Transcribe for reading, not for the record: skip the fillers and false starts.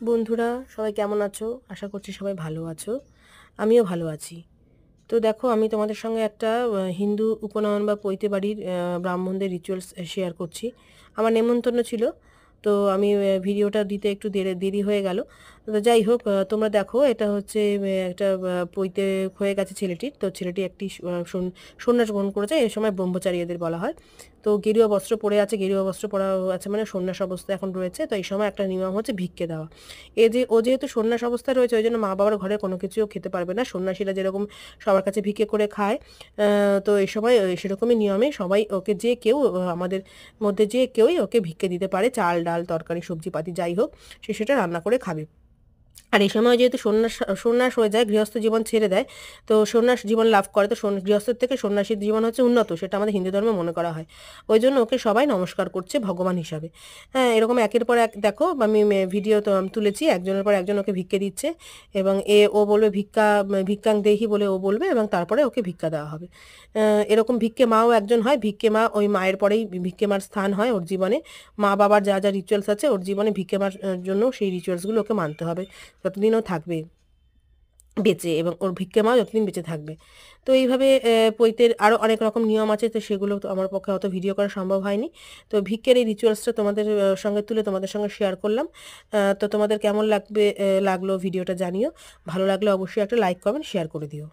বন্ধুরা সবাই কেমন আছো? আশা করছি সবাই ভালো আছো। আমিও ভালো আছি। তো দেখো, আমি তোমাদের সঙ্গে একটা হিন্দু উপনয়ন বা পৈতে বাড়ির ব্রাহ্মণদের রিচুয়ালস শেয়ার করছি। আমার নেমন্তন্ন ছিল, তো আমি ভিডিওটা দিতে একটু দেরি দেরি হয়ে গেল। তো যাই হোক, তোমরা দেখো, এটা হচ্ছে একটা পৈতে হয়ে গেছে ছেলেটির। তো ছেলেটি একটি সন্ন্যাস গ্রহণ করেছে। এই সময় ব্রহ্মচারী এদের বলা হয়। তো গেরুয়া বস্ত্র পরে আছে, গেরুয়া বস্ত্র পরা আছে মানে সন্ন্যাস অবস্থায় এখন রয়েছে। তো এই সময় একটা নিয়ম হচ্ছে ভিক্ষে দেওয়া। ও যেহেতু সন্ন্যাস অবস্থায় রয়েছে, ওই জন্য মা বাবার ঘরে কোনো কিছুও খেতে পারবে না। সন্ন্যাসীরা যেরকম সবার কাছে ভিক্ষে করে খায়, তো এই সময় সেরকমই নিয়মে সবাই ওকে, যে কেউ আমাদের মধ্যে যে কেউই ওকে ভিক্ষে দিতে পারে, চাল ডাল তরকারি সবজিপাতি যাই হোক, সে সেটা রান্না করে খাবে। আর এই সময় যেহেতু সন্ন্যাস সন্ন্যাস হয়ে যায়, গৃহস্থ জীবন ছেড়ে দেয়, তো সন্ন্যাস জীবন লাভ করে, তো গৃহস্থের থেকে সন্ন্যাসীর জীবন হচ্ছে উন্নত, সেটা আমাদের হিন্দু ধর্মে মনে করা হয়। ওই জন্য ওকে সবাই নমস্কার করছে ভগবান হিসাবে। হ্যাঁ, এরকম একের পর এক দেখো, আমি ভিডিও তো তুলেছি, একজনের পর একজন ওকে ভিক্ষে দিচ্ছে। এবং ও বলবে ভিক্ষাং দেহি বলে ও বলবে, এবং তারপরে ওকে ভিক্ষা দেওয়া হবে। এরকম ভিক্ষে মাও একজন হয়। ভিক্ষে মা ওই মায়ের পরেই ভিক্ষে মার স্থান হয় ওর জীবনে। মা বাবার যা যা রিচুয়ালস আছে ওর জীবনে ভিক্ষে মার জন্য সেই রিচুয়ালসগুলো ওকে মানতে হবে যতদিনও থাকবে বেঁচে, এবং ওর ভিক্ষে মা যতদিন বেঁচে থাকবে। তো এইভাবে পৈতের আরও অনেক রকম নিয়ম আছে, তো সেগুলো তো আমার পক্ষে অত ভিডিও করা সম্ভব হয়নি। তো ভিক্ষের এই রিচুয়ালসটা তোমাদের সঙ্গে তুলে তোমাদের সঙ্গে শেয়ার করলাম। তো তোমাদের কেমন লাগলো ভিডিওটা জানিও। ভালো লাগলে অবশ্যই একটা লাইক কমেন্ট শেয়ার করে দিও।